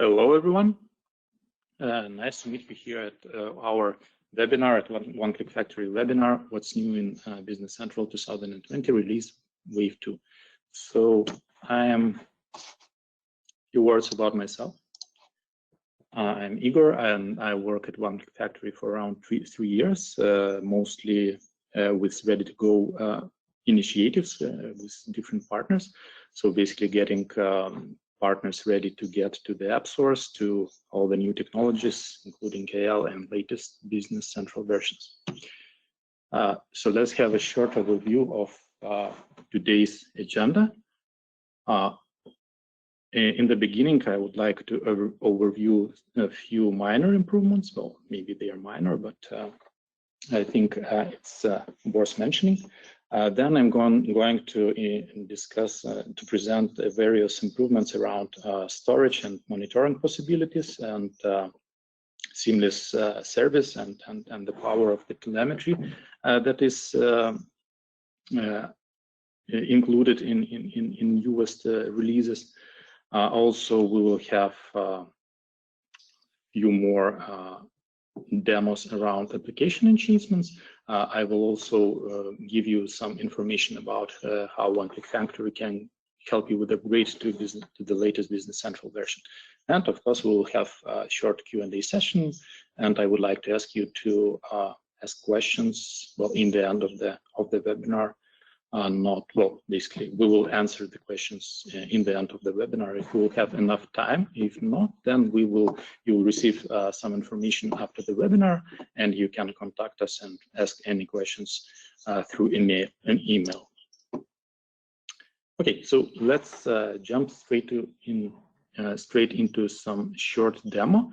Hello, everyone. Nice to meet you here at our webinar at One Click Factory webinar, What's New in Business Central 2020 Release Wave 2. So I am a few words about myself. I'm Igor and I work at One Click Factory for around three years, mostly with ready-to-go initiatives with different partners. So basically getting partners ready to get to the app source, to all the new technologies, including KL and latest Business Central versions. So let's have a short overview of today's agenda. In the beginning, I would like to overview a few minor improvements. Well, maybe they are minor, but I think it's worth mentioning. Then I'm going to discuss, to present various improvements around storage and monitoring possibilities and seamless service and the power of the telemetry that is included in newest releases. Also, we will have a few more demos around application enhancements. I will also give you some information about how One Click Factory can help you with upgrade to the latest Business Central version. And of course, we will have a short Q&A session. And I would like to ask you to ask questions, well, in the end of the webinar. Basically, we will answer the questions in the end of the webinar if we will have enough time. If not, then you will receive some information after the webinar, and you can contact us and ask any questions through an email. Okay, so let's jump straight into some short demo,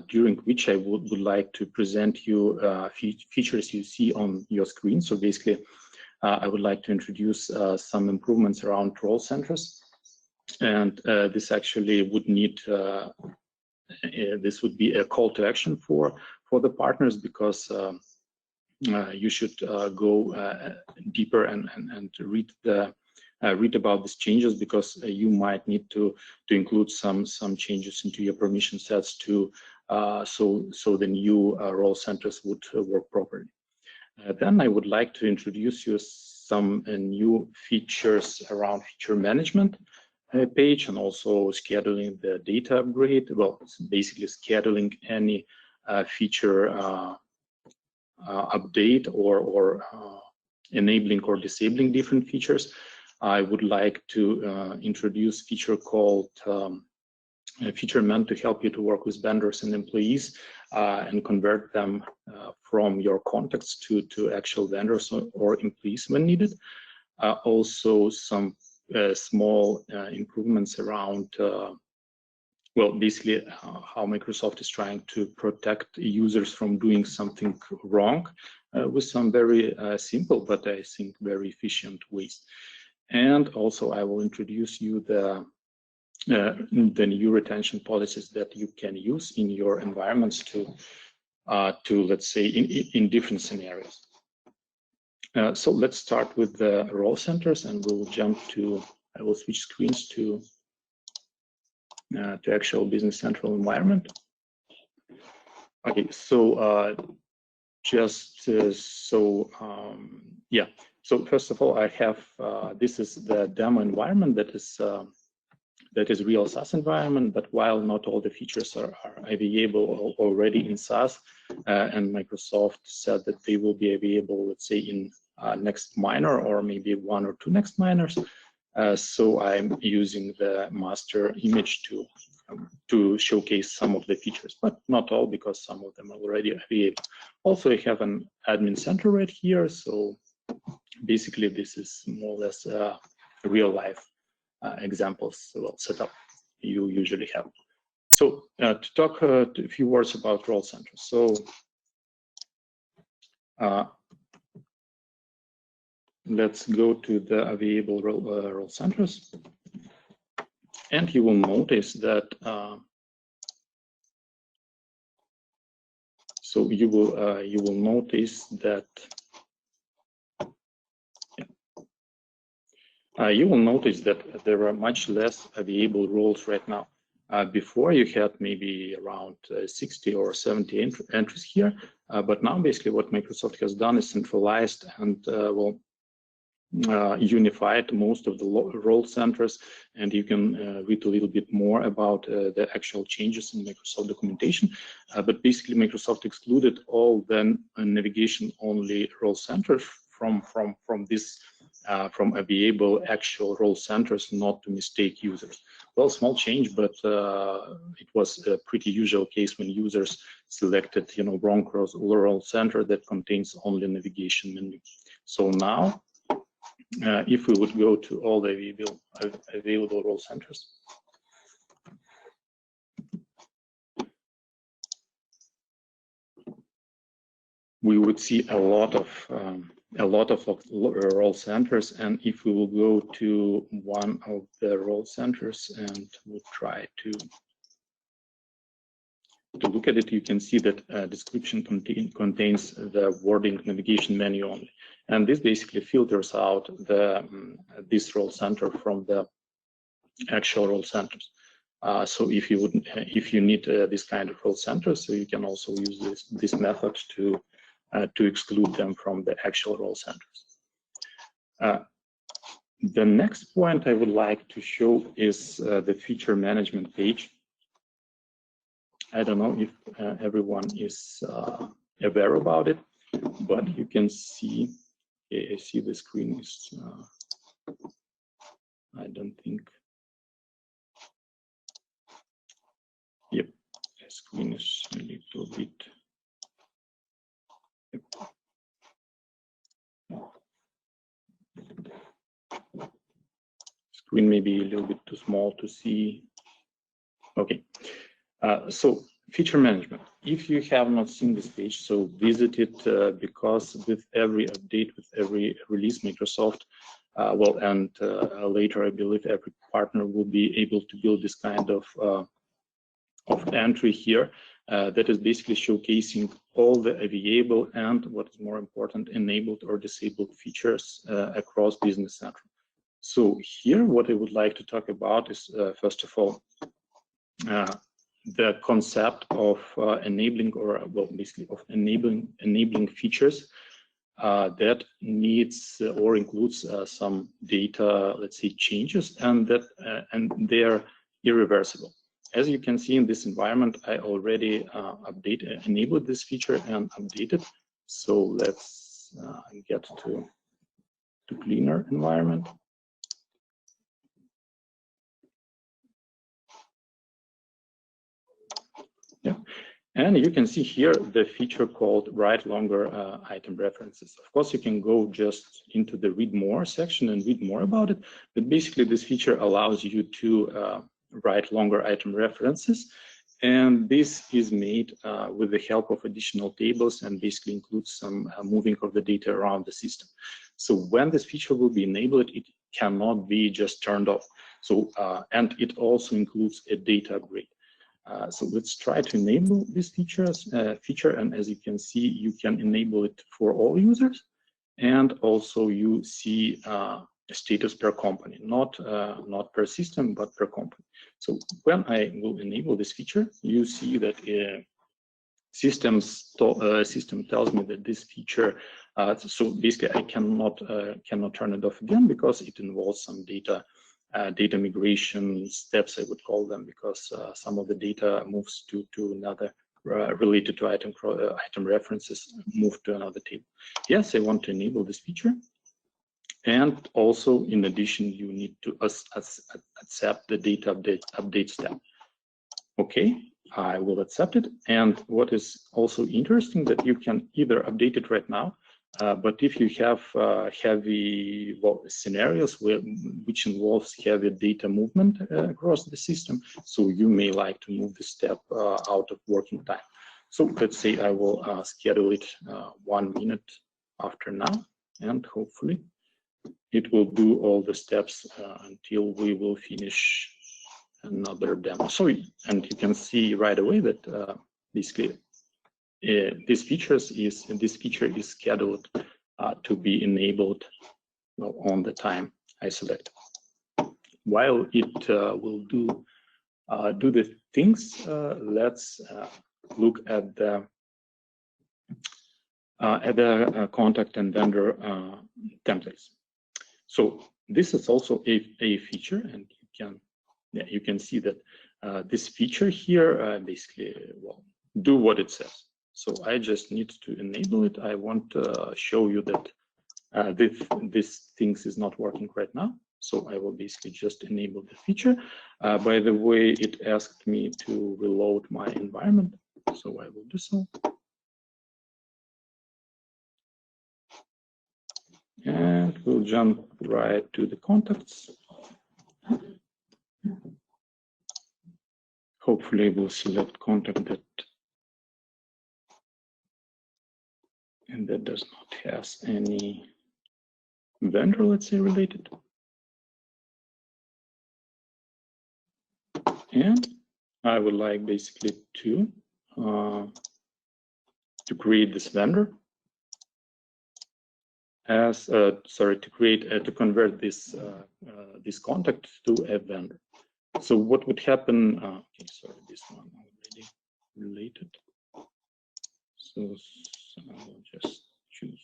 during which I would like to present you features you see on your screen. So basically, I would like to introduce some improvements around role centers, and this actually would need this would be a call to action for the partners, because you should go deeper and read about these changes, because you might need to include some changes into your permission sets to so the new role centers would work properly. Then I would like to introduce you some new features around feature management page, and also scheduling the data upgrade. Well, it's basically scheduling any feature update or enabling or disabling different features. I would like to introduce a feature called a feature meant to help you to work with vendors and employees and convert them from your contacts to actual vendors or employees when needed. Also, some small improvements around, well, basically how Microsoft is trying to protect users from doing something wrong with some very simple, but I think very efficient ways. And also, I will introduce you the new retention policies that you can use in your environments to let's say in different scenarios. So let's start with the role centers, and we'll jump to, I will switch screens to actual Business Central environment. Okay, so yeah. So first of all, I have this is the demo environment that is real SaaS environment, but while not all the features are available already in SaaS, and Microsoft said that they will be available, let's say, in next minor or maybe one or two next minors. So I'm using the master image to showcase some of the features, but not all, because some of them are already available. Also, I have an admin center right here. So basically, this is more or less real life examples, well, setup you usually have. So to talk a few words about role centers. So let's go to the available role centers, and you will notice that you will notice that you will notice that there are much less available roles right now. Before you had maybe around 60 or 70 entries here, but now basically what Microsoft has done is centralized and unified most of the role centers, and you can read a little bit more about the actual changes in Microsoft documentation. But basically Microsoft excluded all the navigation-only role centers from available actual role centers, not to mistake users. Well, small change, but it was a pretty usual case when users selected, wrong role center that contains only navigation menu. So now, if we would go to all the available role centers, we would see a lot of role centers. And if we will go to one of the role centers and we'll try to look at it, you can see that description contains the wording navigation menu only. And this basically filters out this role center from the actual role centers. So if you need this kind of role center, so you can also use this method to exclude them from the actual role centers. The next point I would like to show is the feature management page. I don't know if everyone is aware about it, but you can see, I see the screen is, I don't think, yep, the screen is a little bit, screen may be a little bit too small to see. Okay, so feature management. If you have not seen this page, so visit it because with every update, with every release, Microsoft, and later I believe every partner will be able to build this kind of entry here that is basically showcasing all the available and, what is more important, enabled or disabled features across Business Central. So here, what I would like to talk about is, first of all, the concept of enabling, or basically of enabling features that needs or includes some data, let's say, changes, and they're irreversible. As you can see in this environment, I already enabled this feature and updated. So let's get to cleaner environment. Yeah, and you can see here the feature called write longer item references. Of course, you can go just into the read more section and read more about it, but basically this feature allows you to write longer item references, and this is made with the help of additional tables and basically includes some moving of the data around the system. So when this feature will be enabled, it cannot be just turned off. So and it also includes a data upgrade. So let's try to enable this feature, and as you can see, you can enable it for all users, and also you see status per company, not per system, but per company. So when I will enable this feature, you see that system tells me that this feature. So basically, I cannot turn it off again because it involves some data migration steps, I would call them, because some of the data moves to another related to item references, move to another table. Yes, I want to enable this feature. And also, in addition, you need to accept the data update step. Okay, I will accept it. And what is also interesting that you can either update it right now, but if you have heavy scenarios which involves heavy data movement across the system, so you may like to move the step out of working time. So let's say I will schedule it 1 minute after now, and hopefully it will do all the steps until we will finish another demo. So, and you can see right away that basically this feature is scheduled to be enabled on the time I select. While it will do do the things, let's look at the contact and vendor templates. So this is also a feature, and you can see that this feature here basically do what it says. So I just need to enable it. I want to show you that this things is not working right now. So I will basically just enable the feature. By the way, it asked me to reload my environment. So I will do so. And we'll jump right to the contacts. Hopefully we'll select contact that does not have any vendor, let's say, related. And I would like basically to create this vendor as to convert this this contact to a vendor. So what would happen? Okay, sorry, this one already related. So I'll just choose.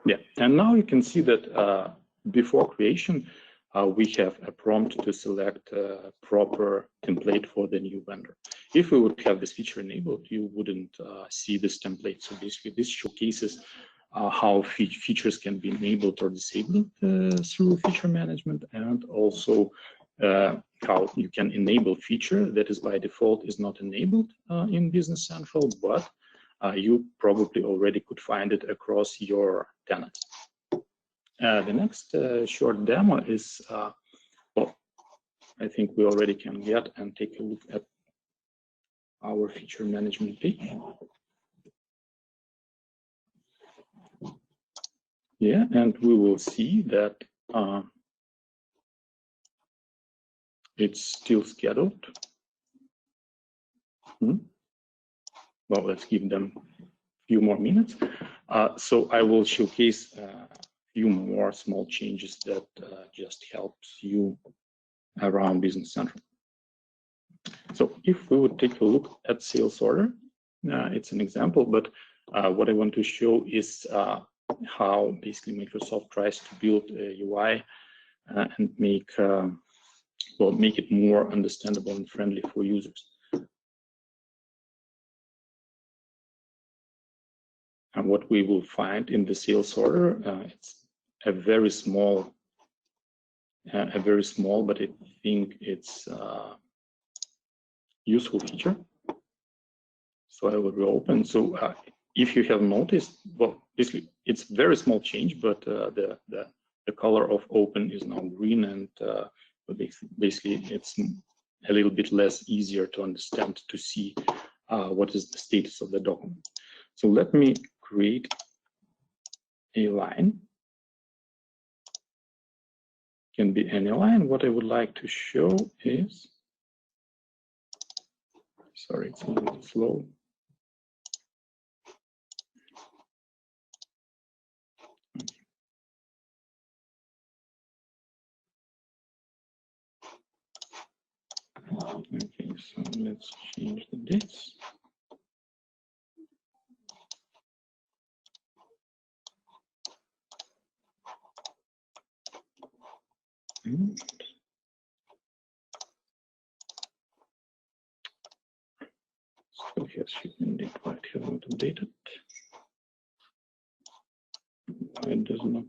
Yeah, and now you can see that before creation, we have a prompt to select a proper template for the new vendor. If we would have this feature enabled, you wouldn't see this template. So basically, this showcases how features can be enabled or disabled through feature management, and also how you can enable feature that is by default is not enabled in Business Central, but you probably already could find it across your tenants. The next short demo is, well, I think we already can get and take a look at our feature management page. Yeah, and we will see that it's still scheduled. Well, let's give them a few more minutes. So I will showcase a few more small changes that just helps you around Business Central. So if we would take a look at sales order, it's an example, but what I want to show is how basically Microsoft tries to build a UI and make it more understandable and friendly for users. And what we will find in the sales order, it's a very small, but I think it's useful feature. So I will reopen. So if you have noticed, well, basically it's very small change, but the color of open is now green, and basically it's a little bit less easier to understand, to see what is the status of the document. So let me create a line. Can be any line. What I would like to show is, sorry, it's a little slow. Okay, so let's change the dates. So here's shipment date, right here, not updated. It does not.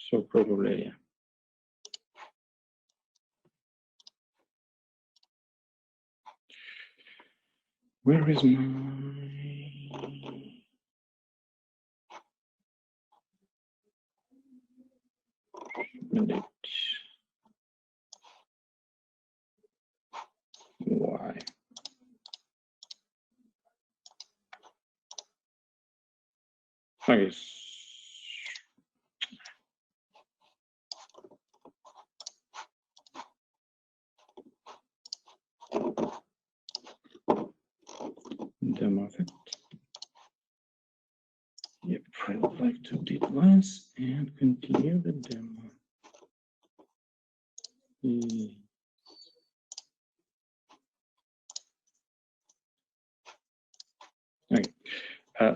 So probably, yeah. Where is my date? Why? Okay. demo effect. Yep, I would like to update lines and continue the demo. Okay.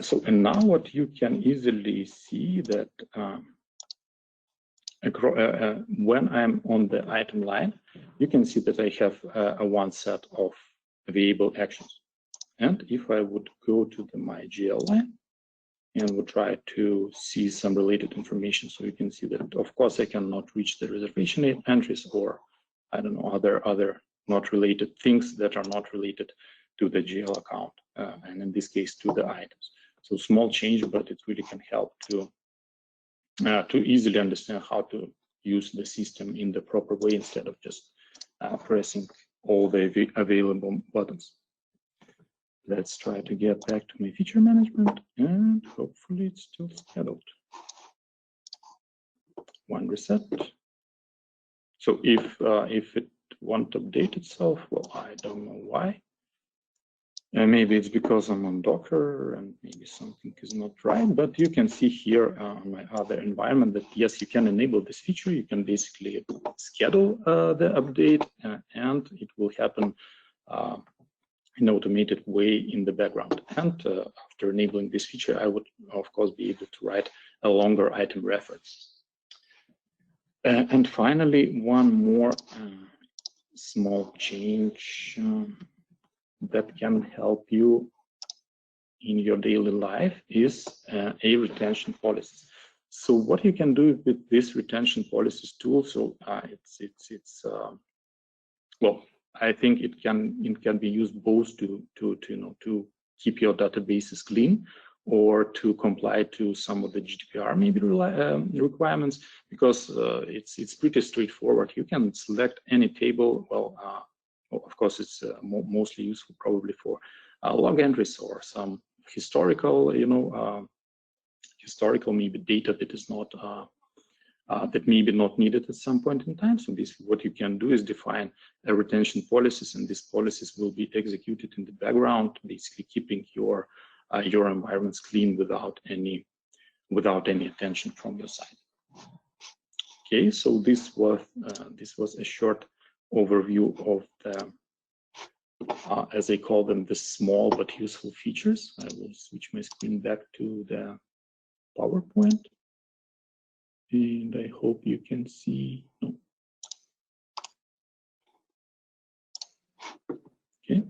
So, and now what you can easily see that when I'm on the item line, you can see that I have a one set of variable actions. And if I would go to the my GL line and would try to see some related information, so you can see that of course I cannot reach the reservation entries, or I don't know, other not related things that are not related to the GL account, and in this case to the items. So small change, but it really can help to easily understand how to use the system in the proper way instead of just pressing all the available buttons. Let's try to get back to my feature management, and hopefully it's still scheduled. One reset. So if it won't update itself, well, I don't know why. Maybe it's because I'm on Docker and maybe something is not right, but you can see here on my other environment that yes, you can enable this feature. You can basically schedule the update and it will happen in an automated way in the background. And after enabling this feature, I would of course be able to write a longer item reference. And finally, one more small change that can help you in your daily life is a retention policies. So what you can do with this retention policies tool, so well, I think it can be used both to keep your databases clean or to comply to some of the GDPR maybe requirements, because it's pretty straightforward. You can select any table. Well, of course, it's mostly useful probably for log entries or some historical, historical maybe data that is not that maybe not needed at some point in time. So this, what you can do is define a retention policies, and these policies will be executed in the background, basically keeping your environments clean without any attention from your side. Okay, so this was a short overview of the, as I call them, the small but useful features. I will switch my screen back to the PowerPoint, and I hope you can see. No. Okay.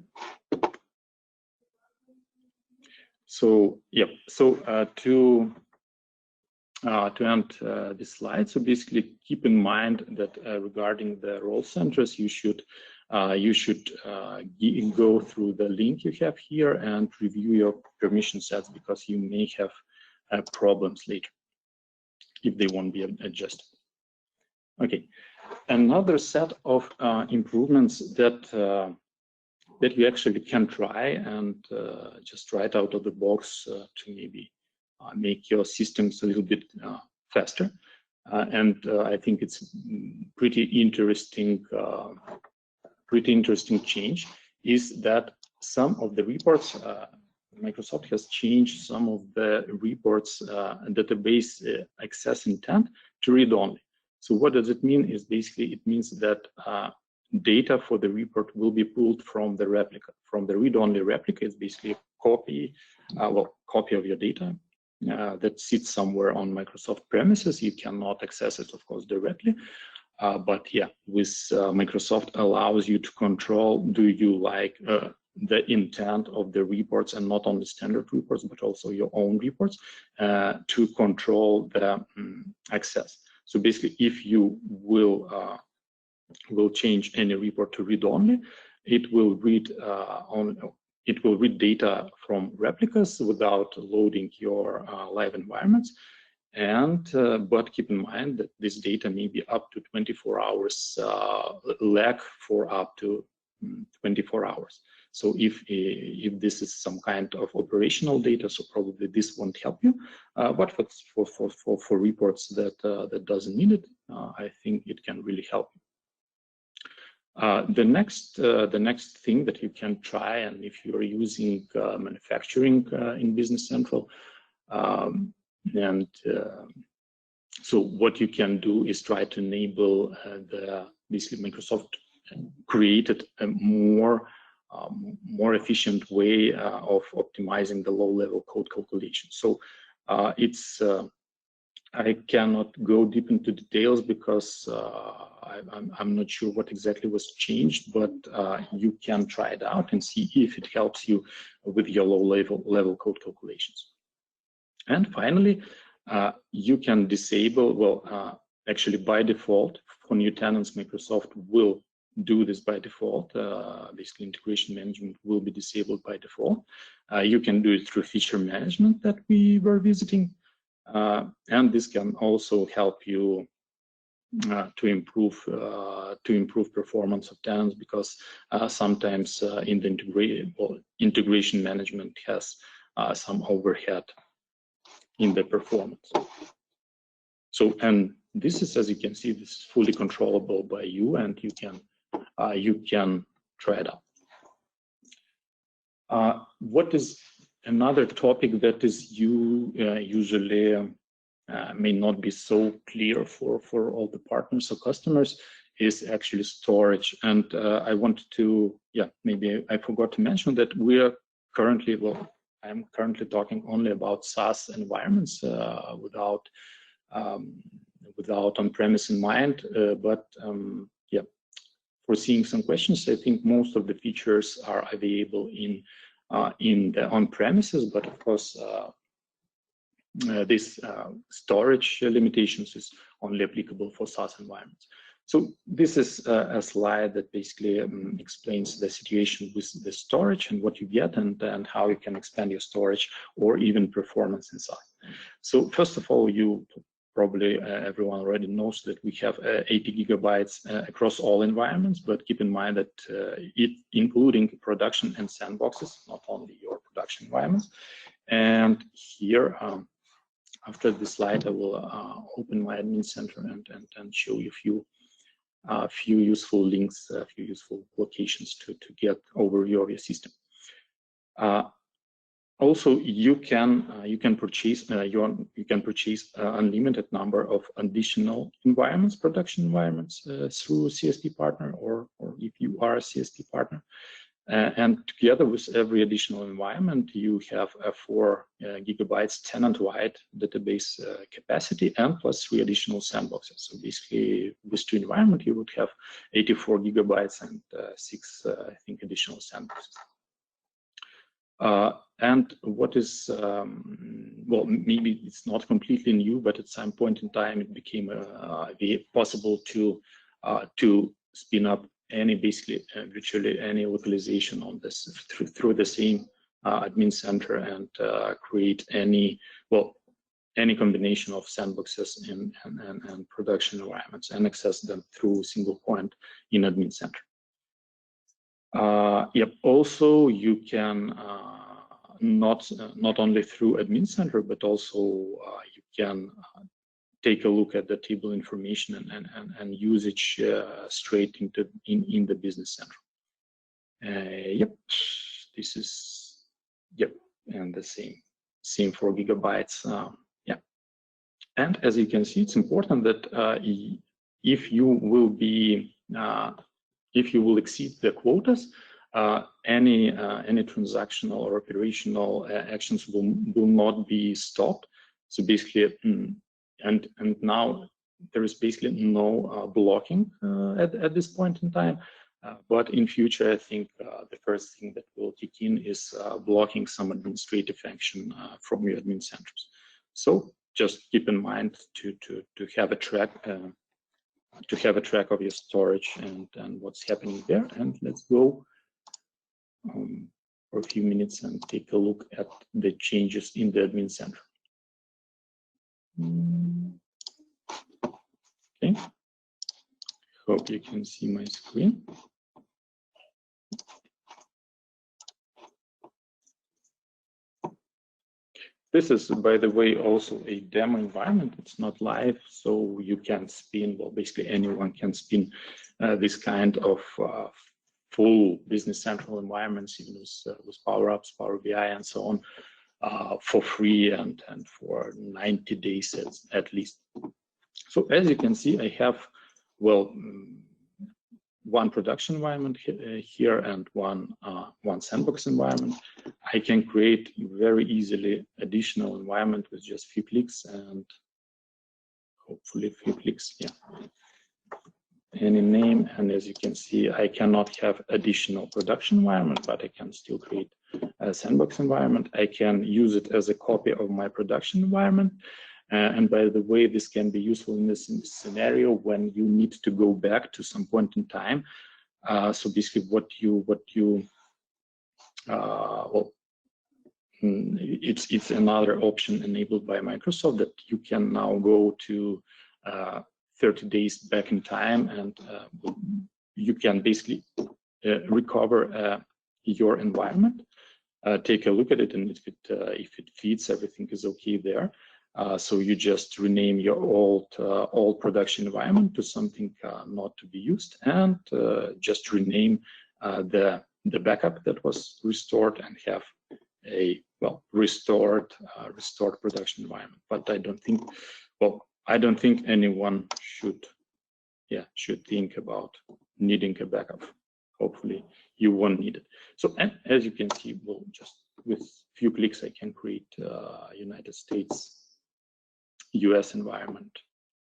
So yeah. So to end this slide, so basically keep in mind that regarding the role centers, you should go through the link you have here and review your permission sets, because you may have problems later if they won't be adjusted. Okay, another set of improvements that you actually can try and just write out of the box to maybe make your systems a little bit faster. And I think it's pretty interesting change is that some of the reports, Microsoft has changed some of the reports database access intent to read-only. So what does it mean? Is basically it means that data for the report will be pulled from the replica. From the read-only replica, it's basically a copy, copy of your data that sits somewhere on Microsoft premises. You cannot access it, of course, directly. But yeah, with Microsoft allows you to control, do you like the intent of the reports, and not only standard reports, but also your own reports to control the access. So basically, if you will change any report to read-only, it will read data from replicas without loading your live environments. And but keep in mind that this data may be up to 24 hours lag for up to 24 hours. So if this is some kind of operational data, so probably this won't help you. But for reports that doesn't need it, I think it can really help you. The next thing that you can try, and if you are using manufacturing in Business Central, so what you can do is try to enable basically Microsoft created a more efficient way of optimizing the low-level code calculation. So I cannot go deep into details because I'm not sure what exactly was changed, but you can try it out and see if it helps you with your low-level code calculations. And finally, you can disable, well, actually by default, for new tenants, Microsoft will do this by default. Basically, integration management will be disabled by default. You can do it through feature management that we were visiting. And this can also help you to improve performance of tenants, because sometimes in the integration management has some overhead in the performance. So, and this is, as you can see, this is fully controllable by you, and you can try it out. What is another topic that is usually may not be so clear for all the partners or customers is actually storage. And I wanted to, maybe I forgot to mention that we are currently, well, I'm currently talking only about SaaS environments without on-premise in mind. But foreseeing some questions, I think most of the features are available in the on-premises, but of course, this storage limitations is only applicable for SaaS environments. So this is a slide that basically explains the situation with the storage and what you get, and how you can expand your storage or even performance inside. So first of all, you probably everyone already knows that we have 80 gigabytes across all environments, but keep in mind that it including production and sandboxes, not only your production environments. And here, after this slide, I will open my admin center and show you a few useful links, a few useful locations to get overview of your system. Also, you can purchase unlimited number of additional environments, production environments through CSP partner, or if you are a CSP partner. And together with every additional environment, you have a 4 gigabytes tenant-wide database capacity, and plus 3 additional sandboxes. So basically, with 2 environments, you would have 84 gigabytes and 6, I think, additional sandboxes. And what is, well, maybe it's not completely new, but at some point in time, it became possible to spin up basically virtually any localization on this through the same admin center, and create any combination of sandboxes and production environments, and access them through a single point in admin center. Also you can not only through admin center, but also you can take a look at the table information and usage straight in the business center. This is and the same 4 gigabytes. And as you can see, it's important that if you will exceed the quotas, any transactional or operational actions will not be stopped. So basically, and now there is basically no blocking at this point in time. But in future, I think the first thing that will kick in is blocking some administrative action from your admin centers. So just keep in mind to have a track of your storage and what's happening there. And let's go for a few minutes and take a look at the changes in the admin center. Okay, hope you can see my screen. This is, by the way, also a demo environment. It's not live, so you can spin, well, basically anyone can spin this kind of full Business Central environments, even with Power Apps, Power BI, and so on, for free and for 90 days at least. So as you can see, I have, well, one production environment here and one sandbox environment. I can create very easily additional environment with just few clicks and hopefully a few clicks. Yeah, any name, and as you can see, I cannot have additional production environment, but I can still create a sandbox environment. I can use it as a copy of my production environment. And by the way, this can be useful in this scenario when you need to go back to some point in time. So basically, well, it's another option enabled by Microsoft that you can now go to 30 days back in time, and you can basically recover your environment, take a look at it, and if it fits, everything is okay there. So you just rename your old production environment to something not to be used, and just rename the backup that was restored and have a, well, restored production environment. But I don't think, well, I don't think anyone should think about needing a backup. Hopefully you won't need it. So, and as you can see, well, just with few clicks I can create United States US environment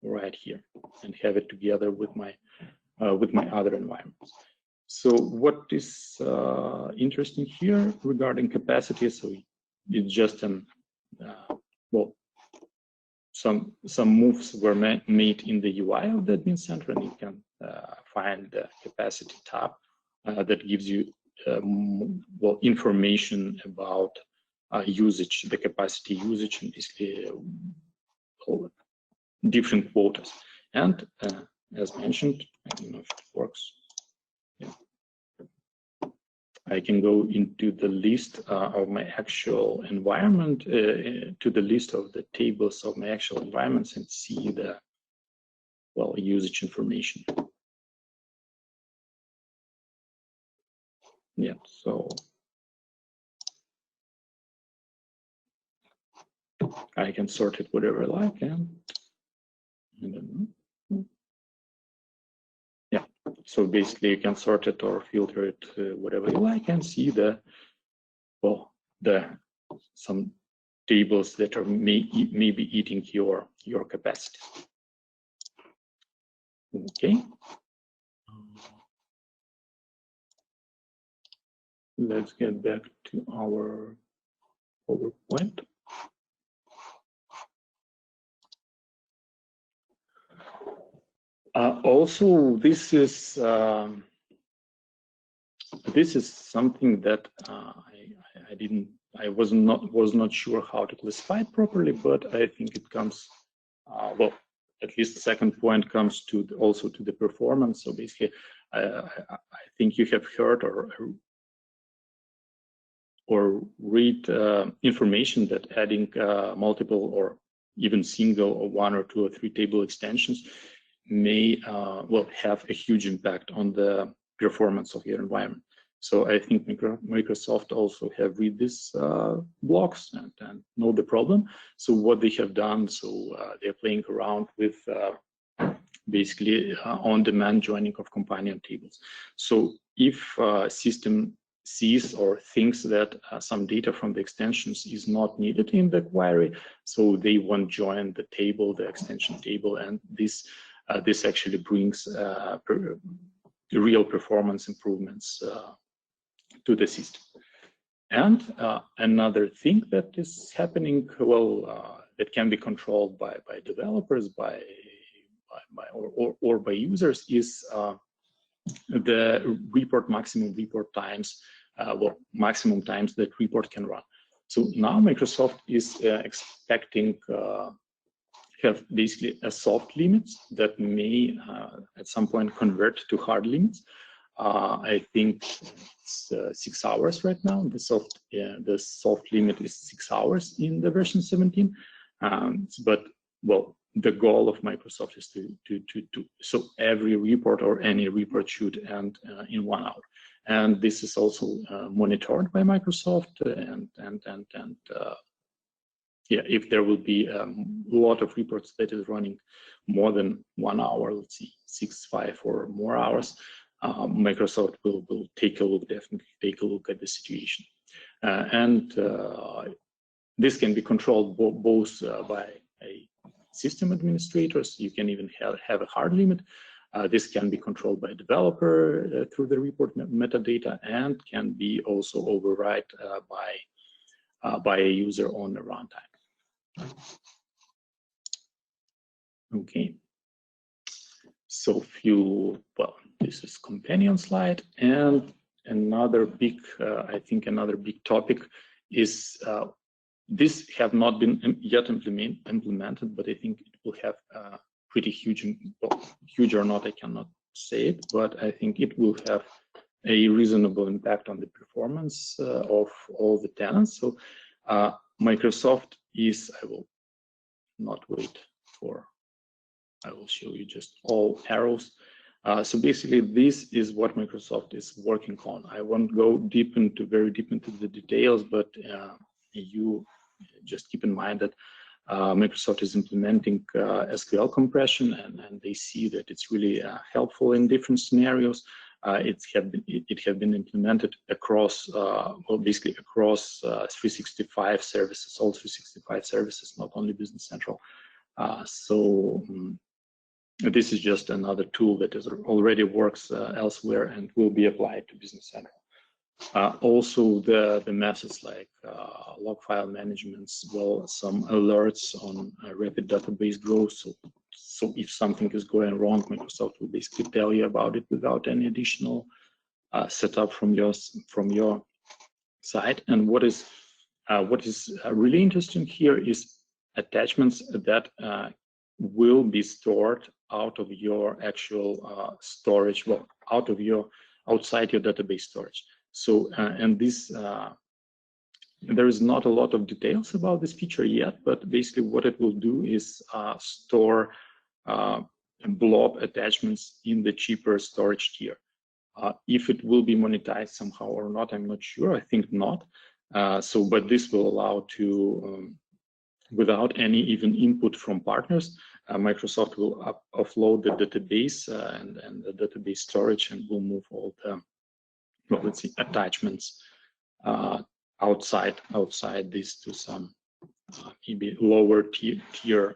right here and have it together with my other environments. So what is interesting here regarding capacity? So it's just an well, some moves were made in the UI of the admin center, and you can find the capacity tab that gives you well, information about usage, the capacity usage, and basically different quotas. And as mentioned, I don't know if it works. Yeah. I can go into the list of my actual environment, to the list of the tables of my actual environments, and see the, well, usage information. Yeah, so I can sort it whatever I like, and I don't know. Yeah, so basically you can sort it or filter it whatever you like, and see the, well, some tables that are maybe eating your capacity. Okay. Let's get back to our PowerPoint. Also, this is something that I was not sure how to classify it properly, but I think it comes, well, at least the second point comes to also to the performance. So basically, I think you have heard or read information that adding multiple or even single or one or two or three table extensions may well have a huge impact on the performance of your environment. So I think Microsoft also have read these blocks and know the problem. So what they have done, so they're playing around with basically on-demand joining of companion tables. So if system sees or thinks that some data from the extensions is not needed in the query, so they won't join the table, the extension table, and this actually brings real performance improvements to the system. And another thing that is happening, well, that can be controlled by developers, or by users, is the maximum report times, well, maximum times that report can run. So now Microsoft is expecting have basically a soft limits that may at some point convert to hard limits. I think it's 6 hours right now. The soft limit is 6 hours in the version 17. But well, the goal of Microsoft is so every report or any report should end in 1 hour. And this is also monitored by Microsoft, yeah, if there will be a lot of reports that is running more than 1 hour, let's see, 6, 5 or more hours, Microsoft will definitely take a look at the situation. This can be controlled both by system administrators. You can even have a hard limit. This can be controlled by a developer through the report metadata, and can be also override by a user on the runtime. Okay. So this is companion slide, and another big, I think another big topic is this have not been yet implemented, but I think it will have pretty huge, well, huge or not, I cannot say it, but I think it will have a reasonable impact on the performance of all the tenants. So Microsoft is, I will not wait for, I will show you just all arrows. So basically, this is what Microsoft is working on. I won't go very deep into the details, but you just keep in mind that Microsoft is implementing SQL compression, and they see that it's really helpful in different scenarios. It have been implemented across, well, basically across 365 services, all 365 services, not only Business Central. This is just another tool that already works elsewhere and will be applied to Business Central. Also, the methods like log file managements, well, some alerts on rapid database growth. So if something is going wrong, Microsoft will basically tell you about it without any additional setup from your side. And what is really interesting here is attachments that will be stored out of your actual storage, well, outside your database storage. So and this there is not a lot of details about this feature yet, but basically what it will do is store blob attachments in the cheaper storage tier. If it will be monetized somehow or not, I'm not sure. I think not. But this will allow to, without any even input from partners, Microsoft will offload the database and the database storage, and will move all the, well, let's see, attachments outside this to some maybe lower tier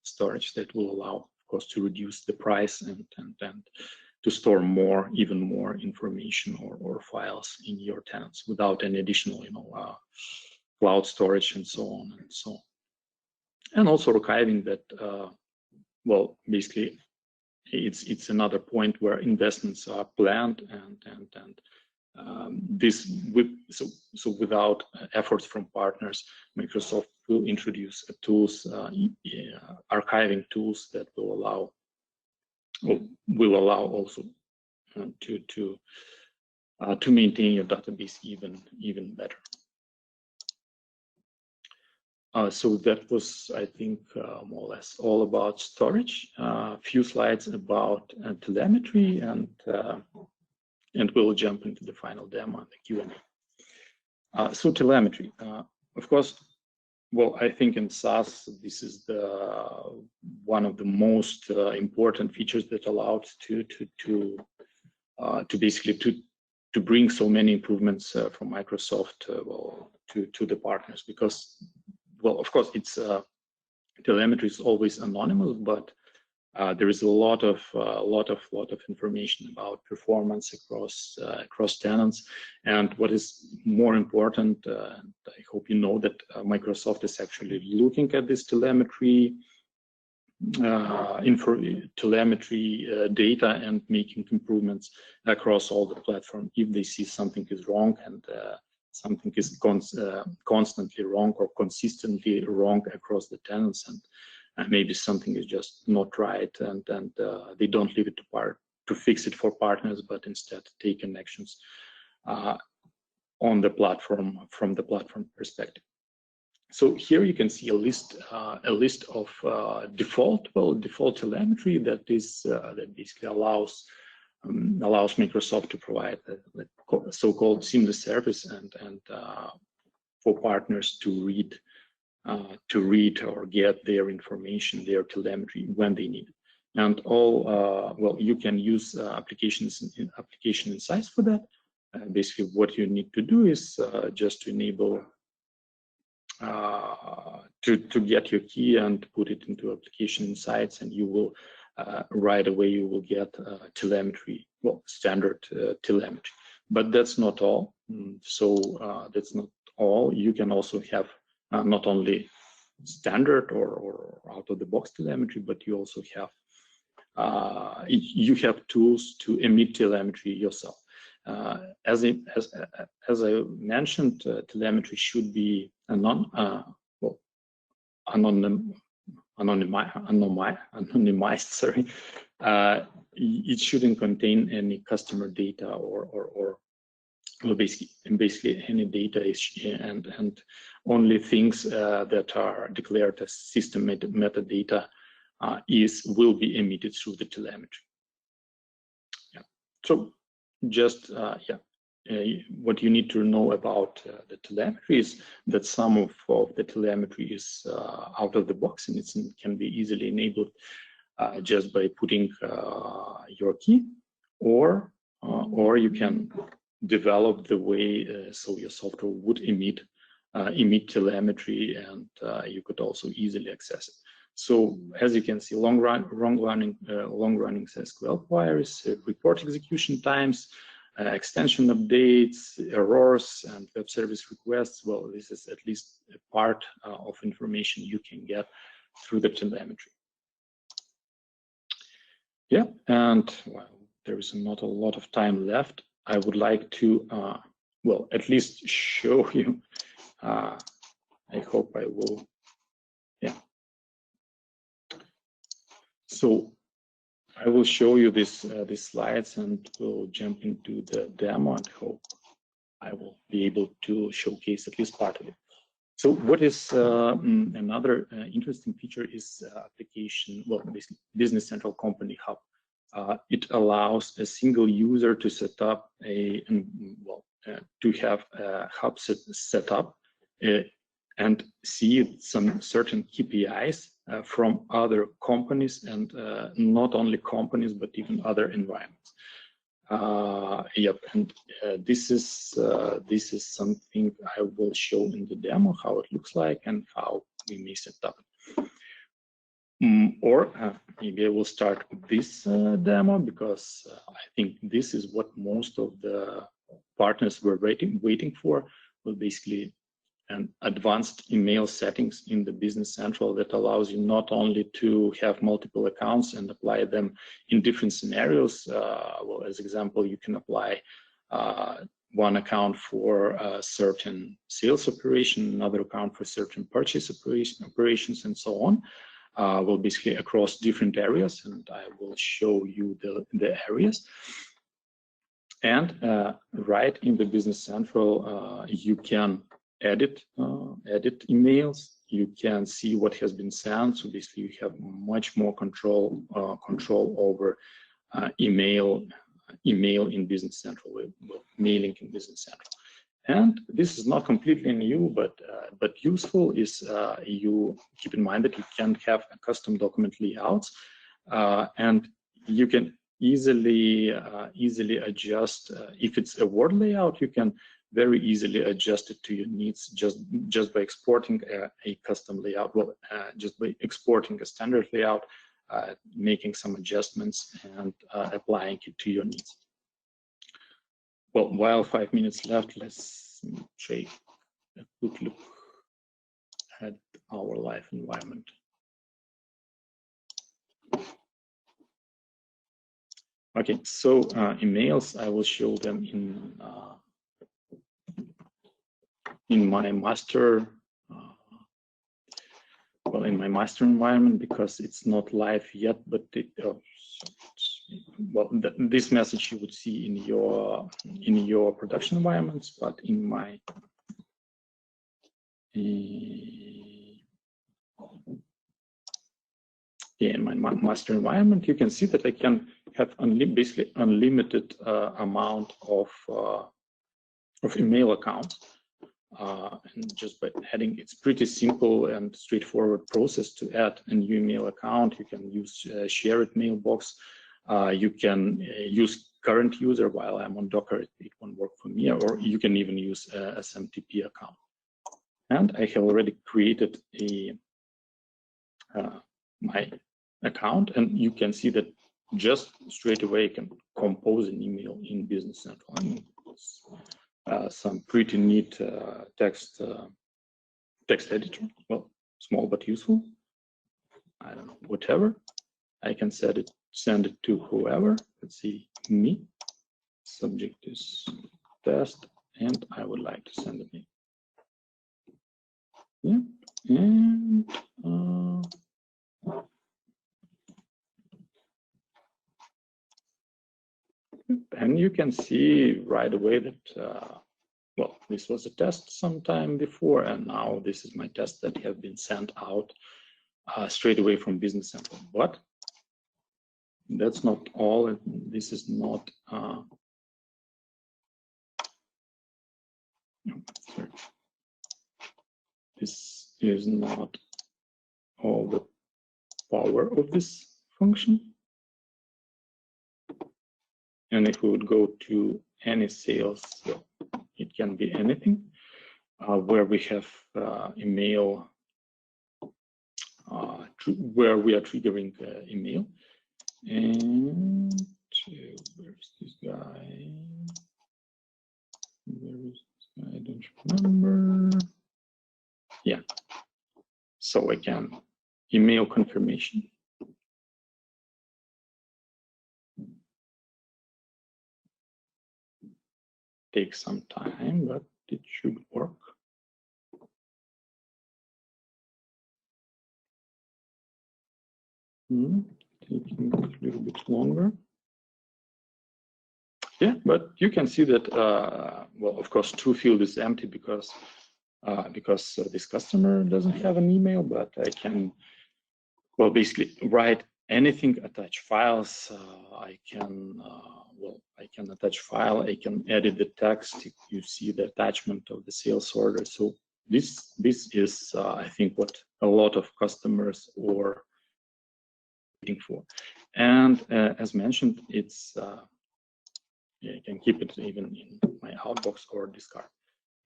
storage that will allow, of course, to reduce the price and to store even more information or files in your tenants without any additional, cloud storage and so on and so on. And also archiving that, well, basically, it's another point where investments are planned, and so without efforts from partners, Microsoft will introduce tools, archiving tools that will allow also to maintain your database even better. So that was, I think, more or less all about storage. A few slides about telemetry, and we'll jump into the final demo and the Q&A. So telemetry, of course, well, I think in SaaS, this is one of the most important features that allowed to basically to bring so many improvements from Microsoft well, to the partners, because, well, of course, it's telemetry is always anonymous, but there is a lot of information about performance across tenants. And what is more important, and I hope you know that Microsoft is actually looking at this telemetry data and making improvements across all the platform if they see something is wrong, and something is constantly wrong or consistently wrong across the tenants, and maybe something is just not right, and they don't leave it to to fix it for partners, but instead take connections on the platform from the platform perspective. So here you can see a list of default telemetry that basically allows Microsoft to provide a so-called seamless service and for partners to read or get their information, their telemetry when they need it. And you can use application insights for that. Basically, what you need to do is just to enable to get your key and put it into application insights, and you will right away you will get telemetry, standard telemetry. But that's not all. So that's not all. You can also have not only standard or out-of-the-box telemetry, but you also have tools to emit telemetry yourself. As I mentioned, telemetry should be anonymized. Sorry, it shouldn't contain any customer data or basically any data and only things that are declared as system metadata will be emitted through the telemetry. Yeah. So just what you need to know about the telemetry is that some of the telemetry is out of the box, and it can be easily enabled just by putting your key, or you can develop the way so your software would emit telemetry, and you could also easily access it. So as you can see, long-running SQL queries, report execution times, extension updates, errors, and web service requests. Well, this is at least a part of information you can get through the telemetry. Yeah, and there is not a lot of time left. I would like to, at least show you. I hope I will. Yeah. So I will show you these slides, and we'll jump into the demo, and hope I will be able to showcase at least part of it. So what is another interesting feature is application, basically Business Central Company Hub. It allows a single user to set up to have a hub set up and see some certain KPIs from other companies, and not only companies, but even other environments. And this is something I will show in the demo, how it looks like and how we may set up. Or maybe I will start with this demo, because I think this is what most of the partners were waiting for. Well, basically an advanced email settings in the Business Central that allows you not only to have multiple accounts and apply them in different scenarios. As example, you can apply one account for a certain sales operation, another account for certain purchase operations, and so on. Basically across different areas, and I will show you the areas. And right in the Business Central, you can edit emails. You can see what has been sent. So basically, you have much more control over email in Business Central, mailing in Business Central. And this is not completely new, but useful is you keep in mind that you can have a custom document layouts, and you can easily adjust. If it's a Word layout, you can very easily adjust it to your needs just by exporting a custom layout. Just by exporting a standard layout, making some adjustments, and applying it to your needs. Well, while 5 minutes left, let's take a quick look at our live environment. Okay, so emails, I will show them in my master, in my master environment, because it's not live yet, but well, this message you would see in your production environments, but in my in my master environment, you can see that I can have basically unlimited amount of email accounts. And just by adding, it's pretty simple and straightforward process to add a new email account. You can use shared mailbox. You can use current user while I'm on Docker. It won't work for me, or you can even use a SMTP account. And I have already created my account, and you can see that just straight away I can compose an email in Business Central. I mean, some pretty neat text editor. Well, small but useful. I don't know, whatever. I can send it to whoever. Let's see, me. Subject is test, and I would like to send it me. Yeah, and you can see right away that well, this was a test sometime before, and now this is my test that have been sent out straight away from Business Central. But that's not all. This is not. No, sorry. This is not all the power of this function. And if we would go to any sales, well, it can be anything where we have email, where we are triggering email. And where's this guy? Where is this guy? I don't remember. Yeah. So I can email confirmation. Takes some time, but it should work. Taking a little bit longer. Yeah, but you can see that, well, of course, to field is empty because this customer doesn't have an email, but I can, well, basically write anything, attach files. I can, well, I can attach file. I can edit the text. You see the attachment of the sales order. So this is, I think, what a lot of customers are waiting for. And as mentioned, it's yeah, I can keep it even in my outbox or discard.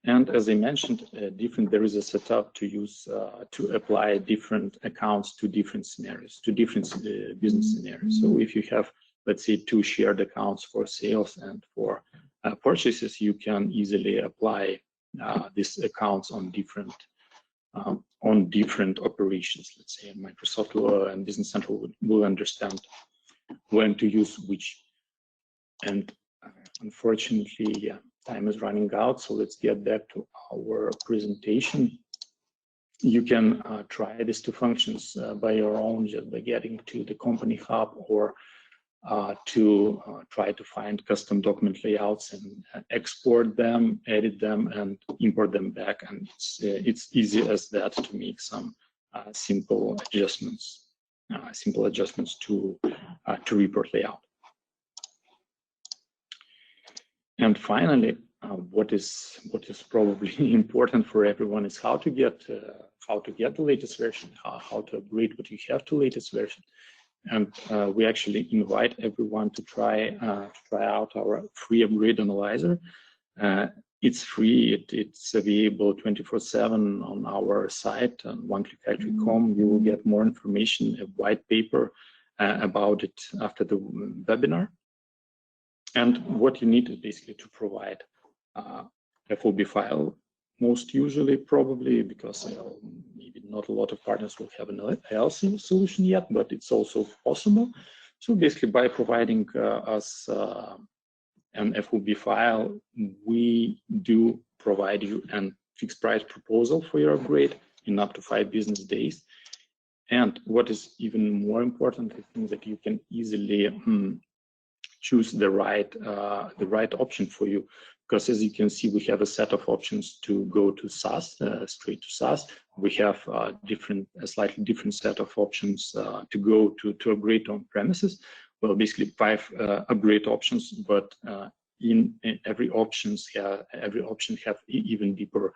And as I mentioned, there is a setup to use to apply different accounts to different scenarios, to different business scenarios. So if you have, let's say, 2 shared accounts for sales and for purchases, you can easily apply these accounts on different operations. Let's say Microsoft and Business Central will understand when to use which. And unfortunately, yeah, time is running out, so let's get back to our presentation. You can try these 2 functions by your own, just by getting to the company hub, or to try to find custom document layouts and export them, edit them, and import them back. And it's easy as that to make some simple adjustments to report layout. And finally, what is probably important for everyone is how to get the latest version, how to upgrade what you have to latest version. And we actually invite everyone to try out our free upgrade analyzer. It's free. It's available 24/7 on our site on oneclickfactory.com. You will get more information, a white paper about it after the webinar. And what you need is basically to provide FOB file, most usually, probably, because maybe not a lot of partners will have an LLC solution yet, but it's also possible. So basically, by providing us an FOB file, we do provide you a fixed price proposal for your upgrade in up to 5 business days. And what is even more important, I think, that you can easily choose the right option for you. Because as you can see, we have a set of options to go to SaaS, straight to SaaS. We have a slightly different set of options to go to upgrade on premises. Well, basically 5 upgrade options, but in every option have even deeper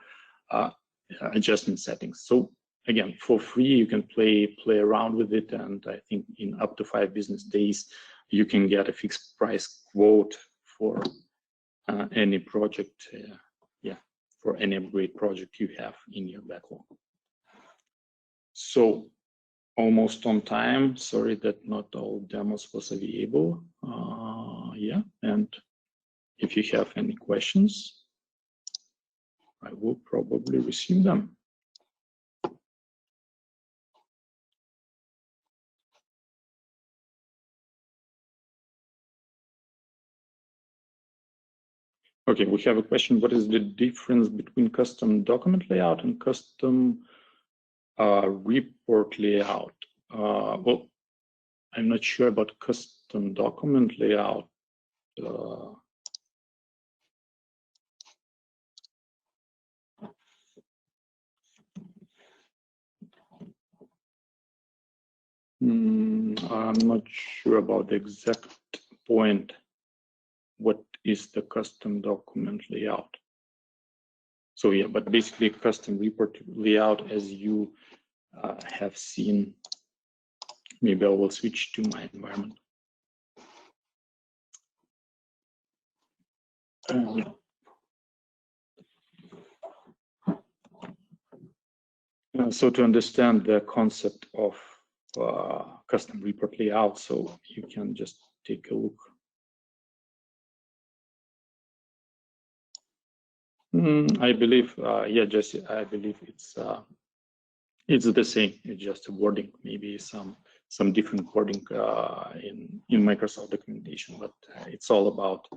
adjustment settings. So again, for free, you can play around with it, and I think in up to 5 business days, you can get a fixed price quote for any project, for any upgrade project you have in your backlog. So almost on time. Sorry that not all demos was available. And if you have any questions, I will probably receive them. Okay, we have a question. What is the difference between custom document layout and custom report layout? Well, I'm not sure about custom document layout. I'm not sure about the exact point. What is the custom document layout? So yeah, but basically custom report layout, as you have seen. Maybe I will switch to my environment. So to understand the concept of custom report layout, so you can just take a look. I believe, yeah, Jesse, I believe it's the same. It's just a wording, maybe some different wording in Microsoft documentation, but it's all about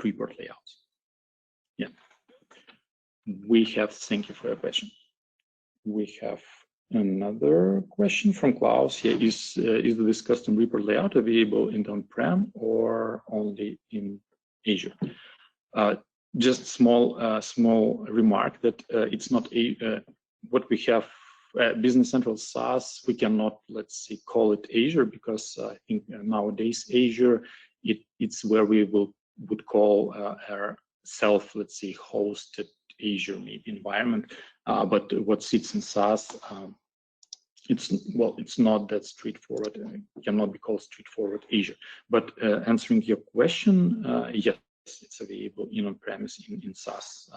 report layouts. Yeah. Thank you for your question. We have another question from Klaus here. Is this custom report layout available in on-prem or only in Azure? Just small remark that it's not what we have. Business Central SaaS, we cannot, let's say, call it Azure, because I think nowadays Azure, it's where we would call our self, let's say, hosted Azure maybe environment. But what sits in SaaS, it's not that straightforward. It cannot be called straightforward Azure. But answering your question, yes, it's available in on-premise, in SaaS,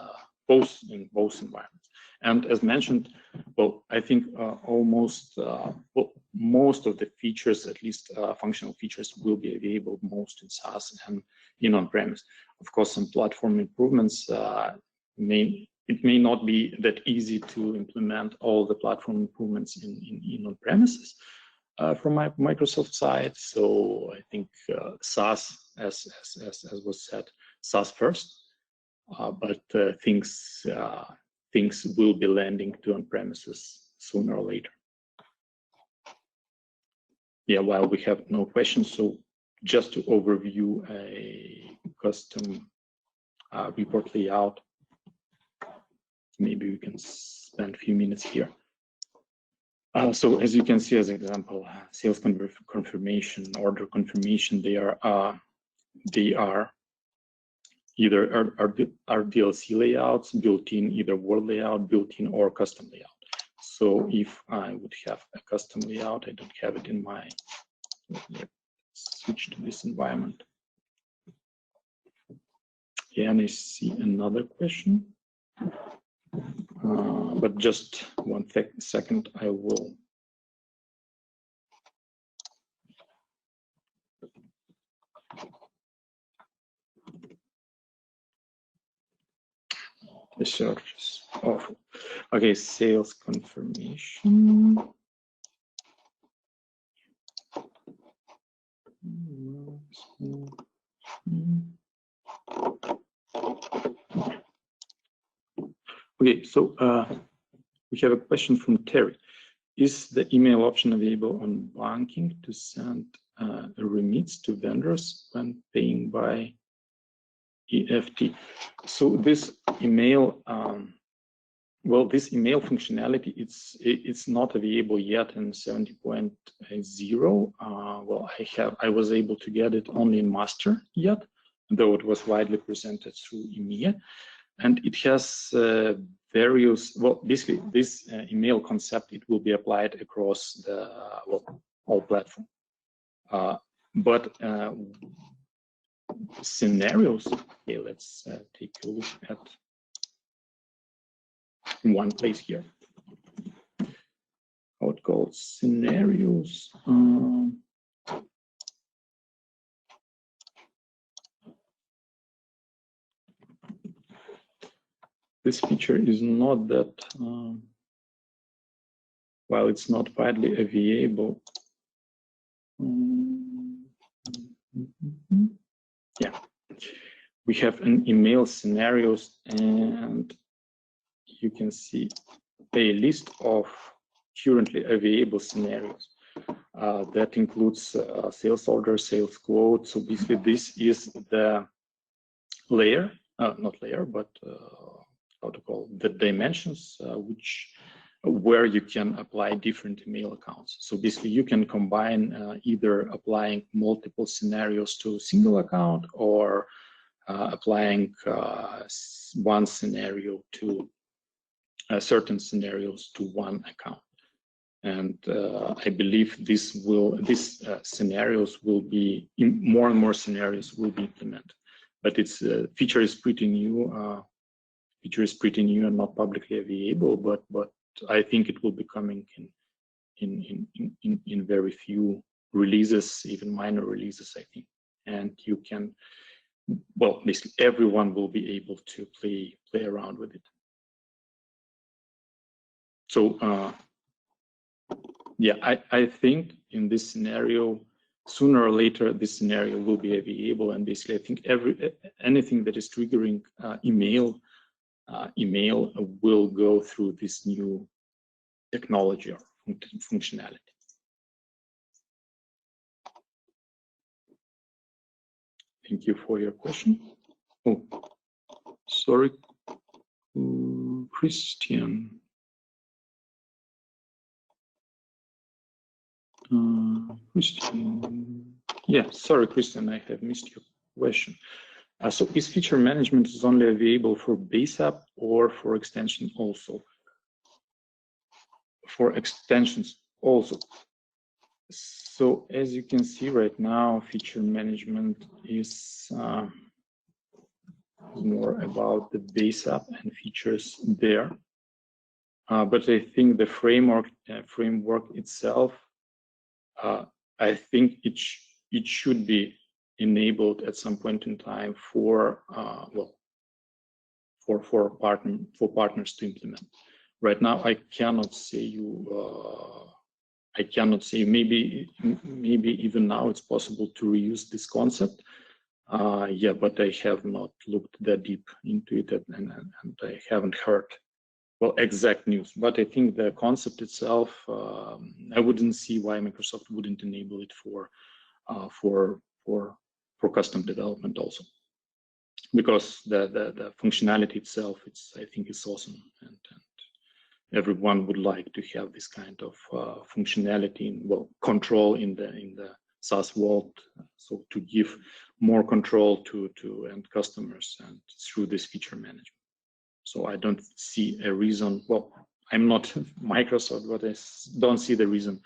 both environments. And as mentioned, well, I think most of the features, at least functional features, will be available most in SaaS and in on-premise. Of course, some platform improvements it may not be that easy to implement all the platform improvements in on-premises from my Microsoft side. So I think SaaS, as was said, SaaS first, but things will be landing to on-premises sooner or later. Yeah, while we have no questions, so just to overview a custom report layout, maybe we can spend a few minutes here. So as you can see, as an example, sales confirmation, order confirmation, they are either are DLC layouts built in, either word layout built in, or custom layout. So if I would have a custom layout, I don't have it in my, let's switch to this environment. Yeah, and I see another question. But just one second, I will. The search is awful. Okay, sales confirmation. Okay, so we have a question from Terry. Is the email option available on banking to send remits to vendors when paying by EFT. So this email, well, this email functionality, it's not available yet in 70.0. Well, I was able to get it only in master yet, though it was widely presented through EMEA, and it has various. Well, basically, this email concept, it will be applied across the all platform, but scenarios. Okay, let's take a look at one place here. How it called scenarios. This feature is not that, while it's not widely available. Yeah, we have an email scenarios, and you can see a list of currently available scenarios. That includes sales order, sales quote. So basically, this is the layer, not layer, but how to call the dimensions, where you can apply different email accounts. So basically, you can combine either applying multiple scenarios to a single account, or applying one scenario to certain scenarios to one account. And I believe these scenarios will be more and more scenarios will be implemented. But its feature is pretty new. And not publicly available. But I think it will be coming in very few releases, even minor releases, I think. And you can, well, basically everyone will be able to play around with it. So yeah, I think in this scenario, sooner or later, this scenario will be available. And basically, I think anything that is triggering email will go through this new technology or functionality. Thank you for your question. Oh, sorry, Christian. Christian. Yeah, sorry, Christian, I have missed your question. So is feature management is only available for base app or for extension also? For extensions also. So as you can see right now, feature management is more about the base app and features there. But I think the framework itself, I think it should be enabled at some point in time for partners to implement. Right now, I cannot say you. Maybe even now it's possible to reuse this concept. Yeah, but I have not looked that deep into it, and I haven't heard exact news. But I think the concept itself, I wouldn't see why Microsoft wouldn't enable it for custom development also, because the functionality itself, I think it's awesome, and everyone would like to have this kind of functionality, control in the SaaS world, so to give more control to end customers and through this feature management. So I don't see a reason. Well, I'm not Microsoft, but I don't see the reason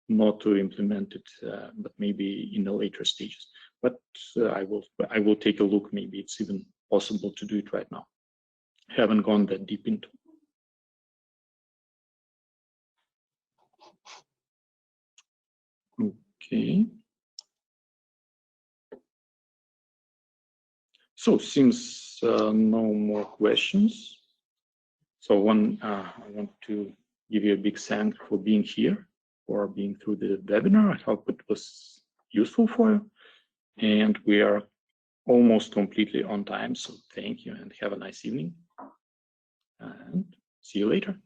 not to implement it, but maybe in the later stages. But I will take a look. Maybe it's even possible to do it right now. Haven't gone that deep into. Okay. So seems no more questions. So I want to give you a big thank for being here, for being through the webinar. I hope it was useful for you. And we are almost completely on time. So thank you and have a nice evening. And see you later.